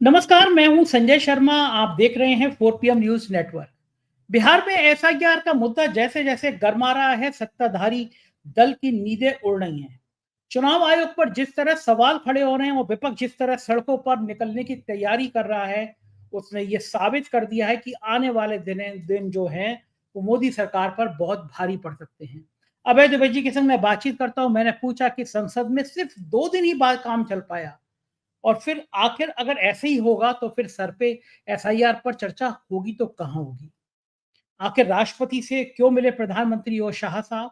नमस्कार, मैं हूं संजय शर्मा। आप देख रहे हैं 4 PM न्यूज नेटवर्क। बिहार में एसआईआर का मुद्दा जैसे जैसे गर्मा रहा है, सत्ताधारी दल की नींदें उड़ रही हैं। चुनाव आयोग पर जिस तरह सवाल खड़े हो रहे हैं और विपक्ष जिस तरह सड़कों पर निकलने की तैयारी कर रहा है, उसने ये साबित कर दिया है कि आने वाले दिन जो हैं वो मोदी सरकार पर बहुत भारी पड़ सकते हैं। अभय द्विवेदी जी के संग मैं बातचीत करता हूं। मैंने पूछा कि संसद में सिर्फ 2 दिन ही बाद काम चल पाया, और फिर आखिर अगर ऐसे ही होगा तो फिर सर पे एसआईआर पर चर्चा होगी तो कहाँ होगी? आखिर राष्ट्रपति से क्यों मिले प्रधानमंत्री और शाह साहब?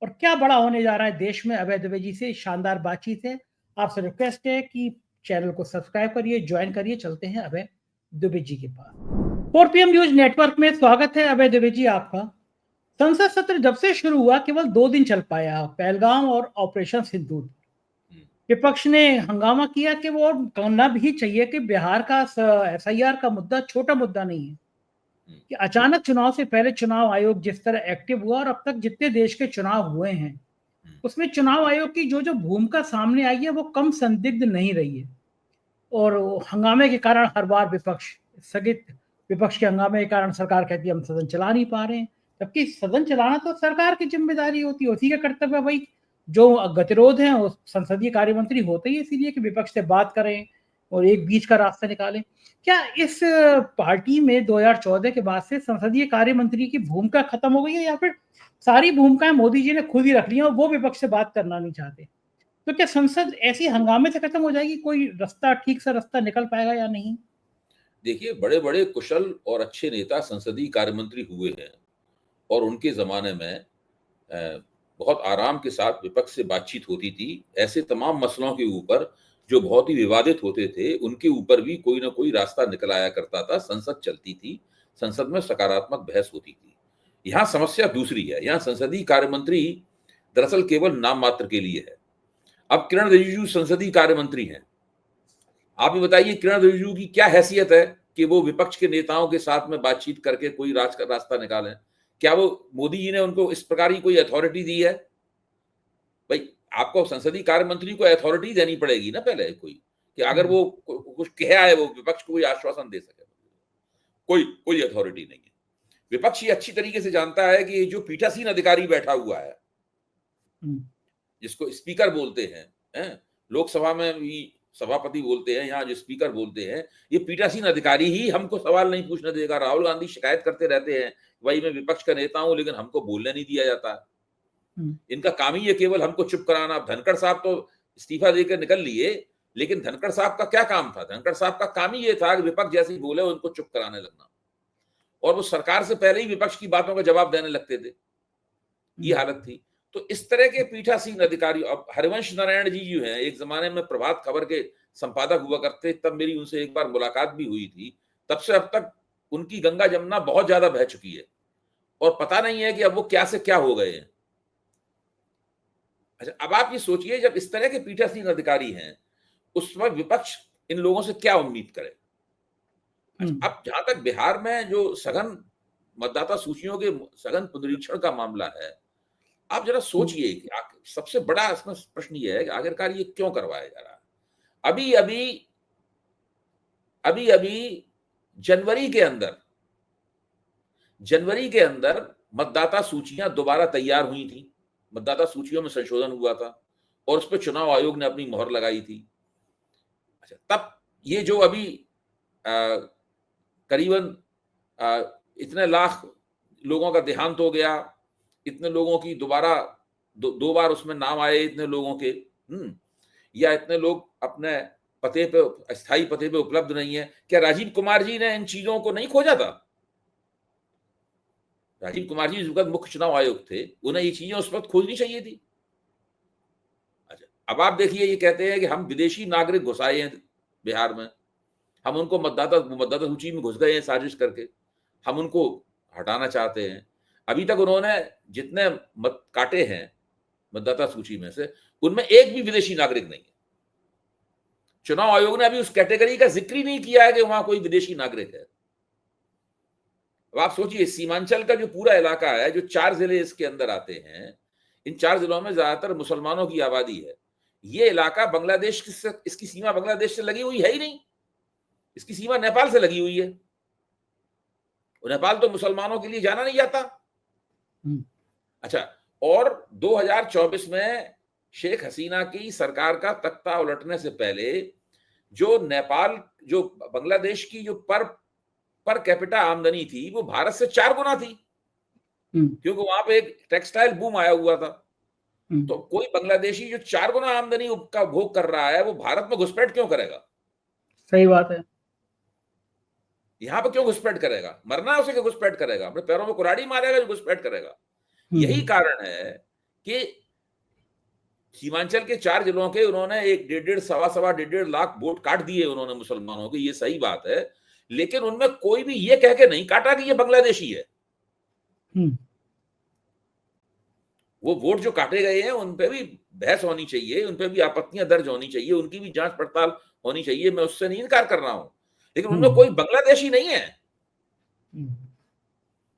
और क्या बड़ा होने जा रहा है देश में? अभय द्विवेदी जी से शानदार बातचीत है। आपसे रिक्वेस्ट है कि चैनल को सब्सक्राइब करिए, ज्वाइन करिए। चलते हैं अभय द्विवेदी जी के पास। 4 PM न्यूज नेटवर्क में स्वागत है अभय द्विवेदी जी आपका। संसद सत्र जब से शुरू हुआ केवल 2 दिन चल पाया, पहलगाम और ऑपरेशन सिंदूर। विपक्ष ने हंगामा किया कि वो करना भी चाहिए कि बिहार का एसआईआर का मुद्दा छोटा मुद्दा नहीं है, कि अचानक चुनाव से पहले चुनाव आयोग जिस तरह एक्टिव हुआ और अब तक जितने देश के चुनाव हुए हैं उसमें चुनाव आयोग की जो जो भूमिका सामने आई है वो कम संदिग्ध नहीं रही है। और वो हंगामे के कारण हर बार विपक्ष स्थगित, विपक्ष के हंगामे के कारण सरकार कहती है हम सदन चला नहीं पा रहे हैं, जबकि सदन चलाना तो सरकार की जिम्मेदारी होती है, उसी का कर्तव्य है भाई। जो गतिरोध है वो संसदीय कार्य मंत्री होते ही इसीलिए कि विपक्ष से बात करें और एक बीच का रास्ता निकालें। क्या इस पार्टी में 2014 के बाद से संसदीय कार्य मंत्री की भूमिका खत्म हो गई है, या फिर सारी भूमिकाएं मोदी जी ने खुद ही रख ली हैं और वो विपक्ष से बात करना नहीं चाहते? तो क्या संसद ऐसी हंगामे से खत्म हो जाएगी? कोई रास्ता, ठीक सा रास्ता निकल पाएगा या नहीं? देखिए, बड़े-बड़े कुशल और अच्छे नेता संसदीय कार्य मंत्री हुए हैं और उनके ज़माने में बहुत आराम के साथ विपक्ष से बातचीत होती थी। ऐसे तमाम मसलों के ऊपर जो बहुत ही विवादित होते थे, उनके ऊपर भी कोई न कोई रास्ता निकल आया करता था, संसद चलती थी, संसद में सकारात्मक बहस होती थी। यहाँ समस्या दूसरी है, यहाँ संसदीय कार्य मंत्री दरअसल केवल नाम मात्र के लिए है। अब किरण रिजिजू संसदीय कार्य मंत्री हैं। आप ही बताइए किरण रिजिजू की क्या हैसियत है कि वो विपक्ष के नेताओं के साथ में बातचीत करके कोई रास्ता निकालें? क्या वो मोदी जी ने उनको इस प्रकार की कोई अथॉरिटी दी है? भाई, आपको संसदीय कार्य मंत्री को अथॉरिटी देनी पड़ेगी ना पहले कोई, कि अगर वो कुछ कह आए, वो विपक्ष को कोई आश्वासन दे सके। कोई कोई अथॉरिटी नहीं है। विपक्ष ये अच्छी तरीके से जानता है कि जो पीठासीन अधिकारी बैठा हुआ है, जिसको स्पीकर बोलते हैं, लोकसभा में भी सभापति बोलते हैं, यहाँ जो स्पीकर बोलते हैं, ये पीठासीन अधिकारी ही हमको सवाल नहीं पूछने देगा। राहुल गांधी शिकायत करते रहते हैं, भाई मैं विपक्ष का नेता हूं लेकिन हमको बोलने नहीं दिया जाता। इनका काम ही है केवल हमको चुप कराना। अब धनखड़ साहब तो इस्तीफा देकर निकल लिए, लेकिन धनखड़ साहब का क्या काम था? धनखड़ साहब का काम ही ये था कि विपक्ष जैसे ही बोले उनको चुप कराने लगना, और वो सरकार से पहले ही विपक्ष की बातों का जवाब देने लगते थे। ये हालत थी। तो इस तरह के पीठासीन अधिकारी, अब हरिवंश नारायण जी जो हैं, एक जमाने में प्रभात खबर के संपादक हुआ करते, तब मेरी उनसे एक बार मुलाकात भी हुई थी। तब से अब तक उनकी गंगा जमुना बहुत ज्यादा बह चुकी है और पता नहीं है कि अब वो क्या से क्या हो गए हैं। अच्छा, अब आप ये सोचिए, जब इस तरह के पीठासीन अधिकारी हैं, उस वक्त विपक्ष इन लोगों से क्या उम्मीद करे? अच्छा, अब जहां तक बिहार में जो सघन मतदाता सूचियों के सघन पुनरीक्षण का मामला है, आप जरा सोचिए कि सबसे बड़ा इसमें प्रश्न ये है कि आखिरकार ये क्यों करवाया जा रहा है? अभी अभी अभी अभी जनवरी के अंदर मतदाता सूचियां दोबारा तैयार हुई थी, मतदाता सूचियों में संशोधन हुआ था और उस पर चुनाव आयोग ने अपनी मोहर लगाई थी। अच्छा, तब ये जो अभी करीबन इतने लाख लोगों का देहांत हो गया, इतने लोगों की दोबारा दो बार उसमें नाम आए इतने लोगों के, या इतने लोग अपने पते पे, अस्थायी पते पे उपलब्ध नहीं है। क्या राजीव कुमार जी ने इन चीजों को नहीं खोजा था? राजीव कुमार जी जिस वक्त मुख्य चुनाव आयोग थे, उन्हें ये चीजें उस वक्त खोजनी चाहिए थी। अच्छा, अब आप देखिए, ये कहते हैं कि हम विदेशी नागरिक घुसाए हैं बिहार में, हम उनको मतदाता सूची में घुस गए हैं साजिश करके, हम उनको हटाना चाहते हैं। अभी तक उन्होंने जितने मत काटे हैं मतदाता सूची में से, उनमें एक भी विदेशी नागरिक नहीं है। चुनाव आयोग ने अभी उस कैटेगरी का जिक्र ही नहीं किया है कि वहां कोई विदेशी नागरिक है। अब आप सोचिए, सीमांचल का जो पूरा इलाका है, जो 4 जिले इसके अंदर आते हैं, इन 4 जिलों में ज्यादातर मुसलमानों की आबादी है। ये इलाका बांग्लादेश से, इसकी सीमा बांग्लादेश से लगी हुई है ही नहीं। इसकी सीमा नेपाल से लगी हुई है, और नेपाल तो मुसलमानों के लिए जाना नहीं जाता। अच्छा, और 2024 में शेख हसीना की सरकार का तख्ता उलटने से पहले जो नेपाल, जो बांग्लादेश की जो पर कैपिटा आमदनी थी वो भारत से 4 गुना थी, क्योंकि वहां पे एक टेक्सटाइल बूम आया हुआ था। तो कोई बांग्लादेशी जो 4 गुना आमदनी का भोग कर रहा है वो भारत में घुसपैठ क्यों करेगा? सही बात है। यहां पे क्यों घुसपैठ करेगा? मरना है उसे कि घुसपैठ करेगा? अपने पैरों में कुराड़ी मारेगा जो घुसपैठ करेगा? यही कारण है कि सीमांचल के 4 जिलों के उन्होंने 1.5 सवा 1.5 लाख वोट काट दिए उन्होंने मुसलमानों के, ये सही बात है, लेकिन उनमें कोई भी ये कह के नहीं काटा कि ये बांग्लादेशी है। वो वोट जो काटे गए हैं उन पे भी बहस होनी चाहिए, उन पे भी आपत्तियां दर्ज होनी चाहिए, उनकी भी जांच पड़ताल होनी चाहिए, मैं उससे नहीं इनकार कर रहा हूं, लेकिन उनमें कोई बांग्लादेशी नहीं है।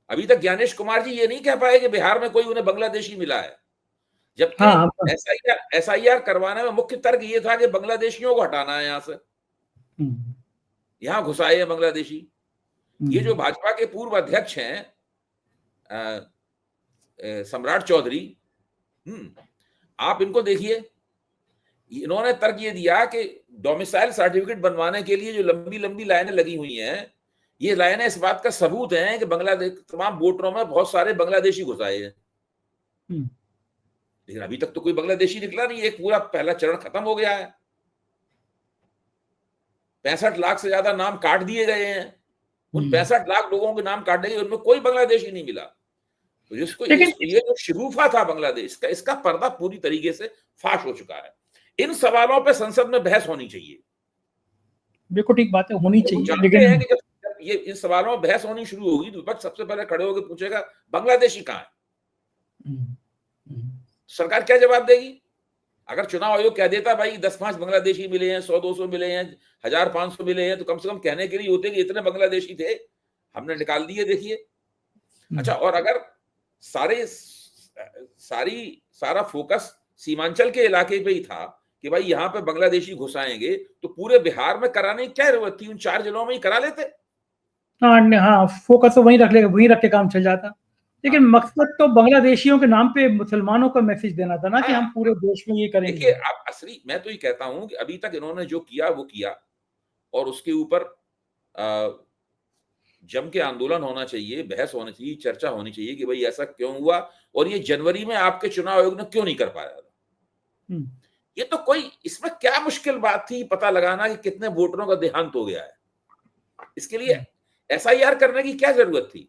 अभी तक ज्ञानेश कुमार जी ये नहीं कह पाए कि बिहार में कोई उन्हें बांग्लादेशी मिला है, जबकि एसआईआर करवाने में मुख्य तर्क ये था कि बांग्लादेशियों को हटाना है यहां से, यहां घुसाए हैं बांग्लादेशी। ये जो भाजपा के पूर्व अध्यक्ष हैं सम्राट चौधरी, आप इनको देखिए, इन्होंने तर्क ये दिया कि डोमिसाइल सर्टिफिकेट बनवाने के लिए जो लंबी लंबी लाइनें लगी हुई हैं, ये लाइनें इस बात का सबूत हैं कि बांग्लादेश तमाम वोटरों में बहुत सारे बांग्लादेशी घुसाए हैं। लेकिन अभी तक तो कोई बांग्लादेशी निकला नहीं, एक पूरा पहला चरण खत्म हो गया है, 65 लाख से ज्यादा नाम काट दिए गए हैं, उन 65 लाख लोगों के नाम काटे गए, उनमें कोई बांग्लादेशी नहीं मिला। तो जिसको ये जो शगुफा था बांग्लादेश का, इसका पर्दा पूरी तरीके से फाश हो चुका है। इन सवालों पे संसद में बहस होनी चाहिए, बिल्कुल ठीक बात है, होनी चाहिए, लेकिन है कि जब ये इन सवालों में बहस होनी शुरू होगी तो विपक्ष सबसे पहले खड़े होकर पूछेगा बांग्लादेशी कहां है? सरकार क्या जवाब देगी? अगर चुनाव आयोग कह देता भाई 10-5 बांग्लादेशी मिले हैं, 100-200 मिले हैं, 1000-500 मिले हैं, तो कम से कम कहने के लिए होते कि इतने बांग्लादेशी थे, हमने निकाल दिए, देखिए। अच्छा, और अगर सारा फोकस सीमांचल के इलाके पे ही था कि भाई यहाँ पे बांग्लादेशी घुसाएंगे, तो पूरे बिहार में कराने की क्या जरूरत थी? उन 4 जिलों में ही करा लेते। हाँ, फोकस तो वहीं रख के काम चल जाता। लेकिन मकसद तो बांग्लादेशियों के नाम पे मुसलमानों को मैसेज देना था ना कि हम पूरे देश में ये करेंगे। देखिए, आप असली, मैं तो ये कहता हूं कि अभी तक इन्होंने जो किया वो किया, और उसके ऊपर जम के आंदोलन होना चाहिए, बहस होनी चाहिए, चर्चा होनी चाहिए कि भाई ऐसा क्यों हुआ, और ये जनवरी में आपके चुनाव आयोग ने क्यों नहीं कर पाया था। ये तो कोई, इसमें क्या मुश्किल बात थी पता लगाना कि कितने वोटरों का देहांत हो गया है? इसके लिए एसआईआर करने की क्या जरूरत थी?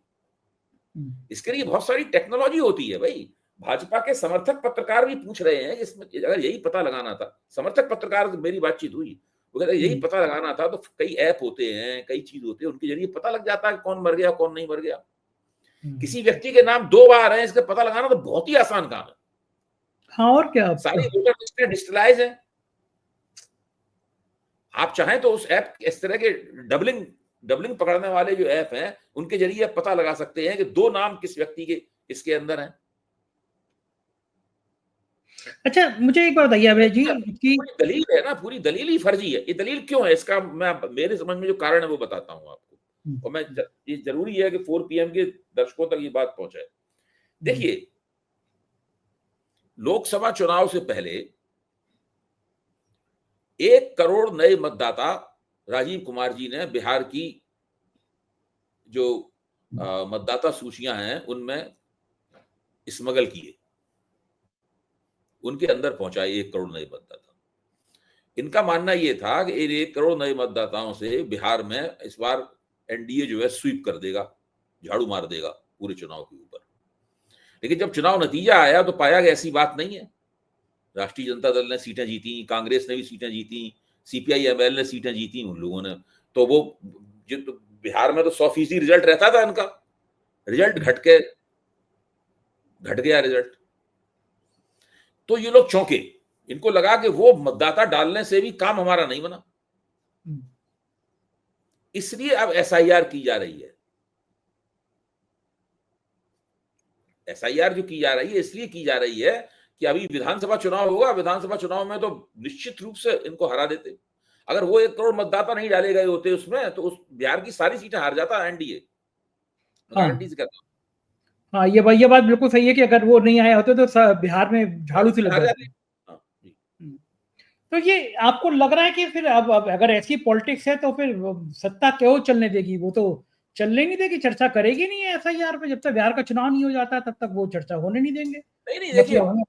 इसके लिए बहुत सारी टेक्नोलॉजी होती है भाई। भाजपा के समर्थक पत्रकार भी पूछ रहे हैं कि इसमें अगर यही पता लगाना था, समर्थक पत्रकार से मेरी बातचीत हुई, वो कहते यही पता लगाना था तो कई ऐप होते हैं, कई चीज होते हैं, उनके जरिए पता लग जाता है कौन मर गया कौन नहीं मर गया। किसी व्यक्ति के नाम 2 बार है, इसका पता लगाना तो बहुत ही आसान काम है। हाँ, और क्या, सारी वोटर लिस्टें डिजिटलाइज है। आप चाहें तो उस ऐप, इस तरह के डबलिंग पकड़ने वाले जो ऐप हैं, उनके जरिए आप पता लगा सकते हैं कि 2 नाम किस व्यक्ति के इसके अंदर हैं। अच्छा, मुझे एक बात बताइए अभय जी कि पूरी दलील है ना, पूरी दलील ही फर्जी है। ये दलील क्यों है? इसका मैं, मेरे समझ में जो कारण है वो बताता हूं आपको, और मैं ये जरूरी है कि 4 PM के दर्शकों तक ये बात पहुंचे। देखिए, लोकसभा चुनाव से पहले 1 करोड़ नए मतदाता राजीव कुमार जी ने बिहार की जो मतदाता सूचियां हैं उनमें स्मगल किए, उनके अंदर पहुंचाए 1 करोड़ नए मतदाता। इनका मानना यह था कि 1 करोड़ नए मतदाताओं से बिहार में इस बार एनडीए जो है स्वीप कर देगा, झाड़ू मार देगा पूरे चुनाव के ऊपर। लेकिन जब चुनाव नतीजा आया तो पाया कि ऐसी बात नहीं है। राष्ट्रीय जनता दल ने सीटें जीती, कांग्रेस ने भी सीटें जीती, CPI-ML ने सीटें जीती, उन लोगों ने तो वो तो बिहार में तो 100% रिजल्ट रहता था इनका, रिजल्ट घट गया रिजल्ट। तो ये लोग चौंके, इनको लगा कि वो मतदाता डालने से भी काम हमारा नहीं बना, इसलिए अब एसआईआर की जा रही है। एसआईआर जो की जा रही है इसलिए की जा रही है कि अभी विधानसभा चुनाव होगा, विधानसभा चुनाव में तो निश्चित रूप से इनको हरा देते। अगर वो 1 करोड़ मतदाता नहीं डाले गए होते उसमें, तो उस बिहार की सारी सीटें हार जाता एनडीए। हाँ गारंटी से कहता हूँ। हाँ, ये बात बिल्कुल सही है कि अगर वो नहीं आए होते तो बिहार में झाड़ू से लग हार जाते। जाती। हाँ, जी। तो ये आपको लग रहा है कि फिर अब अगर ऐसी पॉलिटिक्स है तो फिर सत्ता क्यों चलने देगी? वो तो चलने नहीं देगी, चर्चा करेगी नहीं एसआईआर पे। जब तक बिहार का चुनाव नहीं हो जाता तब तक वो चर्चा होने नहीं देंगे। नहीं, देखिए, मतलब हमें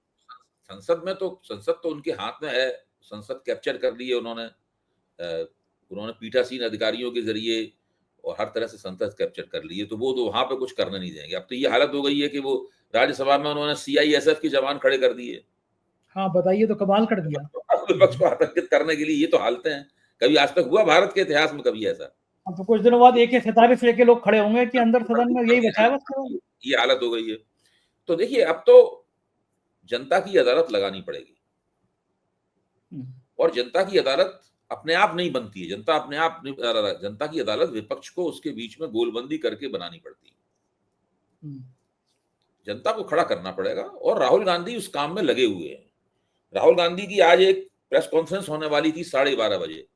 संसद तो उनके हाथ में है। संसद कैप्चर कर ली है उन्होंने। उन्होंने पीठासीन अधिकारियों के ज़रिए और हर तरह से संसद कैप्चर कर ली है, तो वो तो वहाँ पे कुछ करने नहीं देंगे। अब तो ये हालत हो गई है कि वो राज्यसभा में उन्होंने सीआईएसएफ के जवान खड़े कर दिए। हाँ, बताइए, तो कमाल कर दिया। विपक्ष को आतंकित करने के लिए। ये तो हालतें हैं। कभी आज तक हुआ भारत के इतिहास में कभी ऐसा? अब तो कुछ दिनों बाद AK-47 लेके लोग खड़े होंगे कि अंदर सदन में यही बचा है बस केवल। ये हालत हो गई है। तो देखिए, अब तो जनता की अदालत लगानी पड़ेगी। और जनता की अदालत अपने आप नहीं बनती है। जनता अपने आप नहीं, जनता की अदालत विपक्ष को उसके बीच में गोलबंदी करके बनानी पड़ती है। जनता को खड़ा करना पड़ेगा, और राहुल गांधी उस काम में लगे हुए हैं। राहुल गांधी की आज एक प्रेस कॉन्फ्रेंस होने वाली थी 12:30 बजे,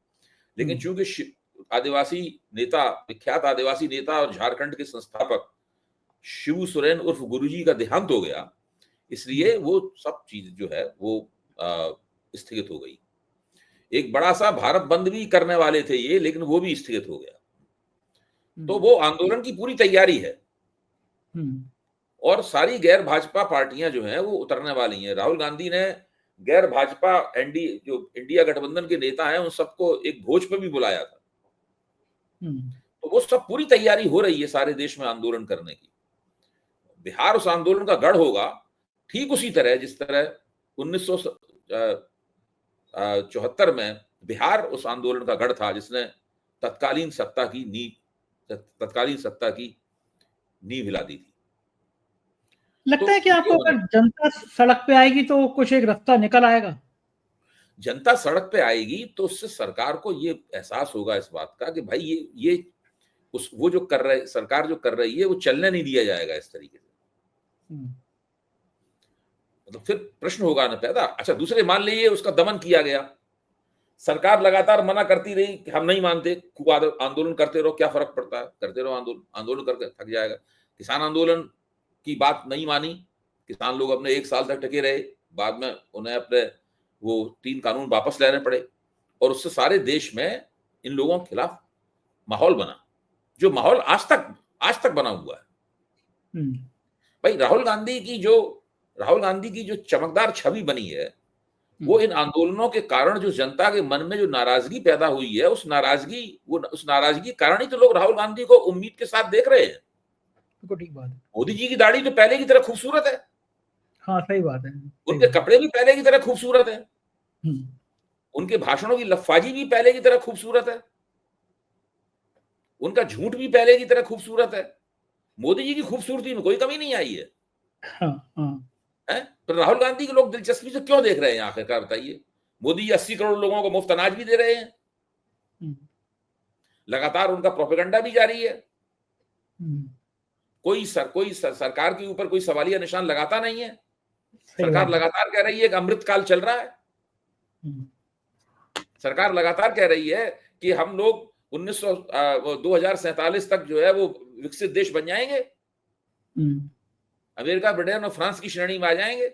लेकिन चूंकि आदिवासी नेता, विख्यात आदिवासी नेता और झारखंड के संस्थापक शिबू सोरेन उर्फ गुरुजी का देहांत हो गया, इसलिए वो सब चीज जो है वो स्थगित हो गई। एक बड़ा सा भारत बंद भी करने वाले थे ये, लेकिन वो भी स्थगित हो गया। तो वो आंदोलन की पूरी तैयारी है, और सारी गैर भाजपा पार्टियां जो हैं वो उतरने वाली हैं। राहुल गांधी ने गैर भाजपा जो इंडिया गठबंधन के नेता हैं उन सबको एक भोज पे भी बुलाया था। तो वो सब पूरी तैयारी हो रही है सारे देश में आंदोलन करने की। बिहार उस आंदोलन का गढ़ होगा, ठीक उसी तरह जिस तरह 1974 में बिहार उस आंदोलन का गढ़ था, जिसने तत्कालीन सत्ता की नींव हिला दी थी। लगता है कि आपको अगर जनता सड़क पे आएगी तो कुछ एक रास्ता निकल आएगा? जनता सड़क पे आएगी तो उससे सरकार को ये एहसास होगा इस बात का कि भाई ये वो जो कर रहे, सरकार जो कर रही है वो चलने नहीं दिया जाएगा इस तरीके से। मतलब फिर प्रश्न होगा ना पैदा। अच्छा, दूसरे मान लीजिए उसका दमन किया गया, सरकार लगातार मना करती रही कि हम नहीं मानते, खूब आंदोलन करते रहो, क्या फर्क पड़ता है, करते रहो आंदोलन करके थक जाएगा। किसान आंदोलन की बात नहीं मानी, किसान लोग अपने 1 साल तक टके रहे, बाद में उन्हें अपने वो 3 कानून वापस लेने पड़े, और उससे सारे देश में इन लोगों के खिलाफ माहौल बना, जो माहौल आज तक बना हुआ है। भाई, राहुल गांधी की जो चमकदार छवि बनी है, वो इन आंदोलनों के कारण जो जनता के मन में जो नाराजगी पैदा हुई है, उस नाराजगी कारण ही तो लोग राहुल गांधी को उम्मीद के साथ देख रहे हैं। ठीक बात है। मोदी जी की दाढ़ी तो पहले की तरह खूबसूरत है। हाँ, सही बात है। उनके कपड़े भी पहले की तरह खूबसूरत है। उनके भाषणों की लफ्फाजी भी पहले की तरह खूबसूरत है। उनका झूठ भी पहले की तरह खूबसूरत है। मोदी जी की खूबसूरती में कोई कमी नहीं आई है। तो राहुल गांधी के लोग दिलचस्पी से क्यों देख रहे हैं आखिरकार, बताइए? मोदी जी 80 करोड़ लोगों को मुफ्त अनाज भी दे रहे हैं, लगातार उनका प्रोपेगेंडा भी जारी है। कोई सरकार के ऊपर कोई सवालिया निशान लगाता नहीं है। सरकार लगातार कह रही है कि अमृतकाल चल रहा है। सरकार लगातार कह रही है कि हम लोग 2047 तक जो है वो विकसित देश बन जाएंगे, अमेरिका, ब्रिटेन और फ्रांस की श्रेणी में आ जाएंगे।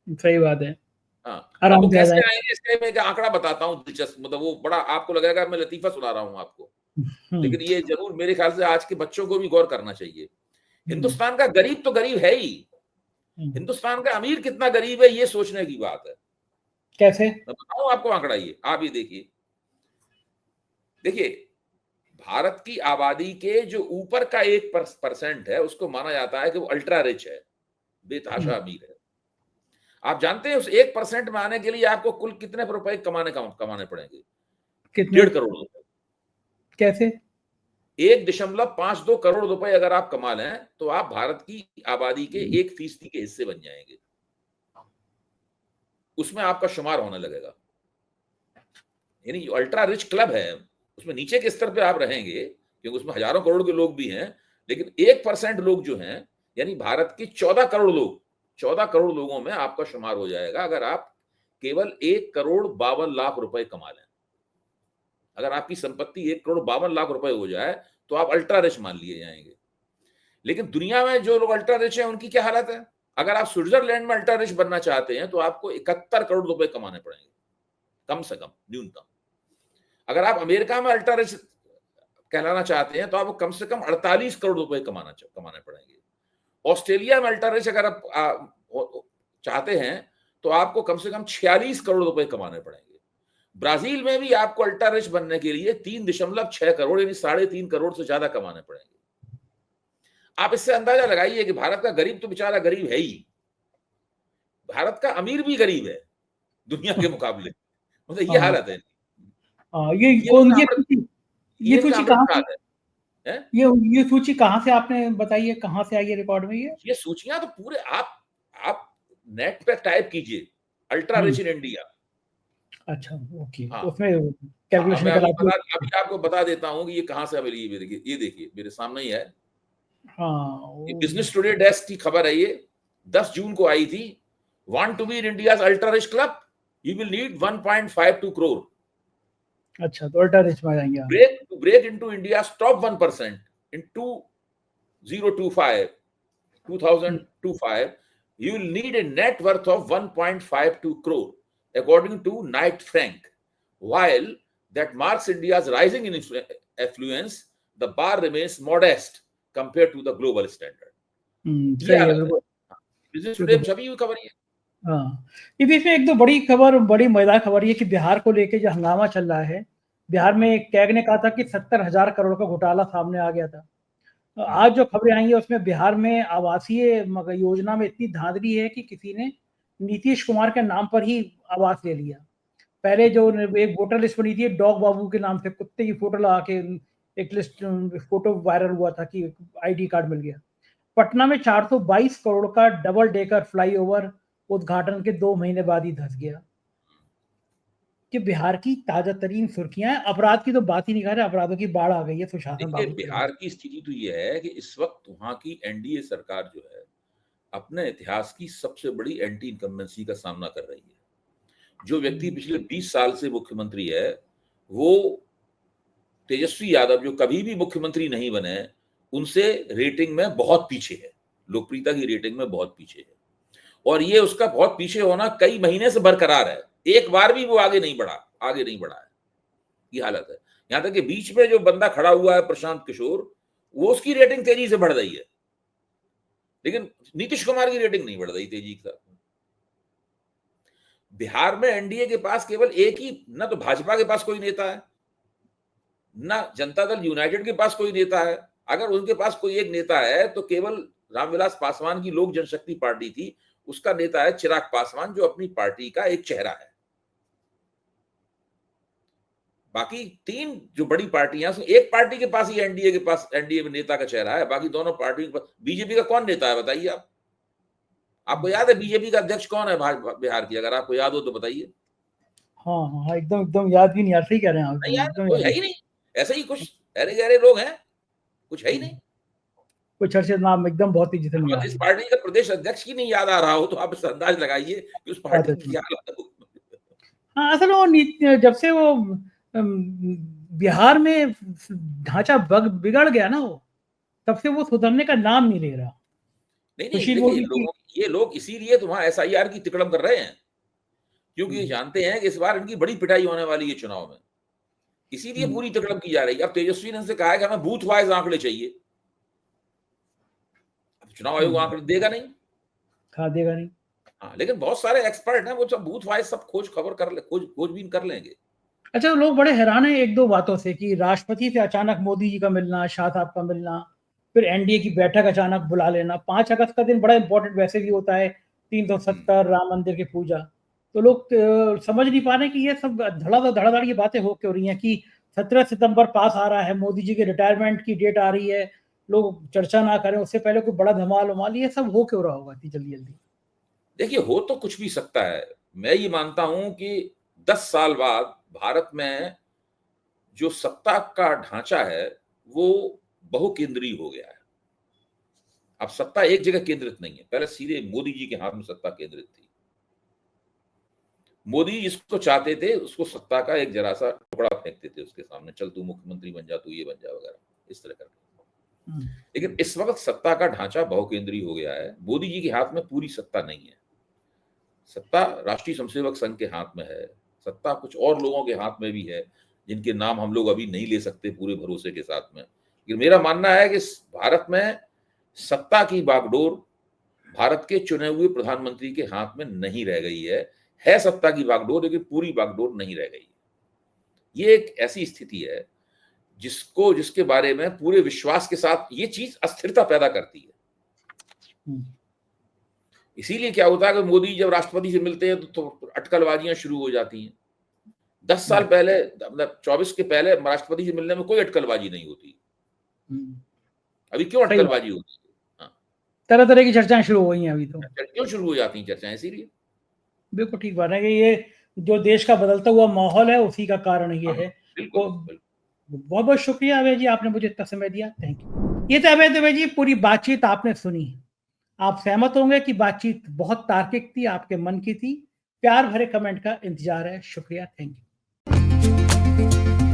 सही बात है। हाँ, अब कैसे आएंगे इसके मैं एक आंकड़ा बताता हूँ दिलचस्प, मतलब वो बड़ा आपको लगेगा मैं लतीफा सुना रहा हूँ आपको, लेकिन ये जरूर मेरे ख्याल से आज के बच्चों को भी गौर करना चाहिए। हिंदुस्तान का गरीब तो गरीब है ही, हिंदुस्तान का अमीर कितना गरीब है ये सोचने की बात है। कैसे? मैं बताऊं आपको आंकड़ा, ये आप ही देखिए, भारत की आबादी के जो ऊपर का 1% है उसको माना जाता है कि वो अल्ट्रा रिच है, बेतहाशा अमीर है। आप जानते हैं उस 1% में आने के लिए आपको कुल कितने रुपए कमाने पड़ेंगे? 1.5 करोड़ रुपए। कैसे? 1.52 करोड़ रुपए अगर आप कमा लें तो आप भारत की आबादी के 1% के हिस्से बन जाएंगे, उसमें आपका शुमार होने लगेगा। यानी जो अल्ट्रा रिच क्लब है उसमें नीचे के स्तर पे आप रहेंगे, क्योंकि उसमें हजारों करोड़ के लोग भी हैं, लेकिन 1% लोग जो हैं, यानी भारत के 14 करोड़ लोगों में आपका शुमार हो जाएगा अगर आप केवल 1 करोड़ 52 लाख रुपए कमा लें। अगर आपकी संपत्ति 1,52,00,000 रुपए हो जाए तो आप अल्ट्रा रिच मान लिए जाएंगे। लेकिन दुनिया में जो लोग अल्ट्रा रिच हैं उनकी क्या हालत है? अगर आप स्विट्जरलैंड में अल्ट्रा रिच बनना चाहते हैं तो आपको 71 करोड़ रुपए कमाने पड़ेंगे, कम से कम, न्यूनतम। अगर आप अमेरिका में अल्ट्रा रिच कहलाना चाहते हैं तो आपको कम से कम 48 करोड़ रुपए कमाने पड़ेंगे। ऑस्ट्रेलिया में अल्ट्रा रिच अगर आप चाहते हैं तो आपको कम से कम 46 करोड़ रुपए कमाने पड़ेंगे। ब्राजील में भी आपको अल्ट्रा रिच बनने के लिए 3.6 करोड़ यानी 3.5 करोड़ से ज्यादा कमाने पड़ेंगे। आप इससे अंदाजा लगाइए कि भारत का गरीब तो बेचारा गरीब है ही, भारत का अमीर भी गरीब है दुनिया के मुकाबले। मतलब ये हाँ हालत है। ये ये कौन उनका अमृत, ये ये इनका सूची अमृत कहाँ से, काल है। ये सूची कहाँ से आपने बताई है, कहाँ से आई है रिकॉर्ड में ये? ये सूचियां तो पूरे आप नेट पे टाइप कीजिए अल्ट्रा रिच इन इंडिया। अच्छा, ओके, हाँ उसमें हाँ, कैलकुलेशन मैं करा अभी आपको बता देता हूँ कि ये कहाँ से अवेलेबल है। ये देखिए मेरे सामने ही है। हाँ ये बिजनेस टुडे डेस्क की खबर है, ये 10 जून को आई थी। Want to be in India's ultra rich club, you will need 1.52 crore. अच्छा, तो अल्ट्रा रिच में आ जाएंगे आप। Break into India's top 1% in 2025, you will need a net worth of 1.52 crore, according to Knight Frank. While that marks India's rising in affluence, the bar remains modest compared to the global standard. ये सही है, हालत है। बिल्कुल। Business today बिल्कुल। छपी हुई खबर ये। हाँ, ये बीच में एक दो बड़ी खबर, बड़ी मजेदार खबर ये कि बिहार को लेके जो हंगामा चल रहा है, बिहार में कैग ने कहा था कि 70,000 करोड़ का घोटाला सामने आ गया था। आज जो खबरें आई है उसमें बिहार में आवासीय योजना में इतनी धांधली है कि किसी ने नीतीश कुमार के नाम पर ही आवास ले लिया। पहले जो एक वोटर लिस्ट बनी थी डॉग बाबू के नाम से, कुत्ते की फोटो लगा के एक लिस्ट, फोटो वायरल हुआ था कि आईडी कार्ड मिल गया। पटना में 422 करोड़ का डबल डेकर फ्लाईओवर उद्घाटन के 2 महीने बाद ही धंस गया। कि बिहार की ताजा तरीन सुर्खियां हैं, अपराध की तो बात ही नहीं कर रहे, अपराधों की बाढ़ आ गई है सुशासन देखिए बाबू के बिहार की स्थिति तो ये है कि इस वक्त वहां की एनडीए सरकार जो है अपने इतिहास की सबसे बड़ी एंटी इनकम्बेंसी का सामना कर रही है। जो व्यक्ति पिछले 20 साल से मुख्यमंत्री है वो तेजस्वी यादव, जो कभी भी मुख्यमंत्री नहीं बने, उनसे रेटिंग में बहुत पीछे है, लोकप्रियता की रेटिंग में बहुत पीछे है। और ये उसका बहुत पीछे होना कई महीने से बरकरार है, एक बार भी वो आगे नहीं बढ़ा है। ये हालत है। यहां तक कि बीच में जो बंदा खड़ा हुआ है प्रशांत किशोर, वो उसकी रेटिंग तेजी से बढ़ रही है, लेकिन नीतीश कुमार की रेटिंग नहीं बढ़ रही तेजी के साथ। बिहार में एनडीए के पास केवल एक ही, ना तो भाजपा के पास कोई नेता है, ना जनता दल यूनाइटेड के पास कोई नेता है। अगर उनके पास कोई एक नेता है तो केवल रामविलास पासवान की लोक जनशक्ति पार्टी थी, उसका नेता है चिराग पासवान, जो अपनी पार्टी का एक चेहरा है। बाकी तीन जो बड़ी पार्टियां, एक पार्टी के पास ही एनडीए में नेता का चेहरा है, बाकी दोनों पार्टियों के पास। बीजेपी का कौन नेता है बताइए आप? आपको याद है बीजेपी का अध्यक्ष कौन है बिहार की? अगर आपको याद हो तो बताइए। हाँ हाँ, एकदम एकदम याद भी नहीं यार, सही कह रहे हैं आप, नहीं यार, एकदम कोई याद है नहीं। ही नहीं। ऐसे ही कुछ अरे गहरे लोग हैं, कुछ है ही नहीं। कुछ अर्षद नाम एकदम बहुत तेजी से नहीं आ अगर इस रही। पार्टी का प्रदेश अध्यक्ष की नहीं याद आ रहा हो तो आप इस अंदाज लगाइए कि उस बात पार्टी है की तो। क्या हालत हो। हाँ, असल में वो जब से वो बिहार में ढांचा बिगड़ गया ना, वो तब से वो सुधरने का नाम नहीं ले रहा। नहीं नहीं, सुशील देखिए मोदी की। ये लोग इसीलिए तो वहां एसआईआर की तिकड़म कर रहे हैं, क्योंकि ये हम्म, जानते हैं कि इस बार इनकी बड़ी पिटाई होने वाली है चुनाव में। इसीलिए हम्म, पूरी तिकड़म की जा रही है। अब तेजस्वी ने उनसे कहा है कि हमें बूथ वाइज आंकड़े चाहिए। अब चुनाव आयोग आंकड़े देगा नहीं। खा देगा नहीं। हाँ, लेकिन बहुत सारे एक्सपर्ट हैं, वो सब बूथ वाइज सब खोजबीन कर लेंगे। अच्छा, लोग बड़े हैरान हैं एक दो बातों से कि राष्ट्रपति से अचानक मोदी जी का मिलना, शाह साहब का मिलना, फिर एनडीए की बैठक अचानक बुला लेना। 5 अगस्त का दिन बड़ा इंपॉर्टेंट वैसे भी होता है, 370 राम मंदिर की पूजा। तो लोग समझ नहीं पा रहे कि ये सब धड़ाधड़ की बातें हो क्यों रही हैं कि 17 सितंबर पास आ रहा है, मोदी जी के रिटायरमेंट की डेट आ रही है, लोग चर्चा ना करें उससे पहले कोई बड़ा धमाल वमाल, ये सब हो क्यों रहा होगा इतनी जल्दी जल्दी? देखिए हो तो कुछ भी सकता है। मैं ये मानता हूं कि 10 साल बाद भारत में जो सत्ता का ढांचा है वो बहुकेंद्रीय हो गया है। अब सत्ता एक जगह केंद्रित नहीं है, पहले सीधे मोदी जी के हाथ में सत्ता केंद्रित थी। मोदी जिसको चाहते थे उसको सत्ता का एक जरा सा टुकड़ा फेंकते थे उसके सामने, चल तू मुख्यमंत्री बन जा, तू ये बन जा वगैरह, इस तरह करके। लेकिन इस वक्त सत्ता का ढांचा बहुकेंद्रीय हो गया है। मोदी जी के हाथ में पूरी सत्ता नहीं है। सत्ता राष्ट्रीय स्वयंसेवक संघ के हाथ में है, सत्ता कुछ और लोगों के हाथ में भी है जिनके नाम हम लोग अभी नहीं ले सकते पूरे भरोसे के साथ में। लेकिन मेरा मानना है कि भारत में सत्ता की बागडोर भारत के चुने हुए प्रधानमंत्री के हाथ में नहीं रह गई है सत्ता की बागडोर, लेकिन पूरी बागडोर नहीं रह गई है। ये एक ऐसी स्थिति है जिसके बारे में पूरे विश्वास के साथ ये चीज अस्थिरता पैदा करती है। इसीलिए क्या होता है कि मोदी जब राष्ट्रपति से मिलते हैं तो अटकलबाजियां शुरू हो जाती हैं। 10 साल पहले, मतलब 24 के पहले राष्ट्रपति से मिलने में कोई अटकलबाजी नहीं होती। अभी क्यों अटकलबाजी होती है? तरह तरह की चर्चाएं शुरू हो गई हैं अभी तो। क्यों शुरू हो जाती हैं चर्चाएं? इसीलिए बिल्कुल ठीक बात है कि ये जो देश का बदलता हुआ माहौल है उसी का कारण ये है। बिल्कुल। बहुत बहुत शुक्रिया अभय जी, आपने मुझे इतना समय दिया, थैंक यू। ये तो अभय दुबे जी, पूरी बातचीत आपने सुनी। आप सहमत होंगे कि बातचीत बहुत तार्किक थी, आपके मन की थी। प्यार भरे कमेंट का इंतजार है। शुक्रिया, थैंक यू।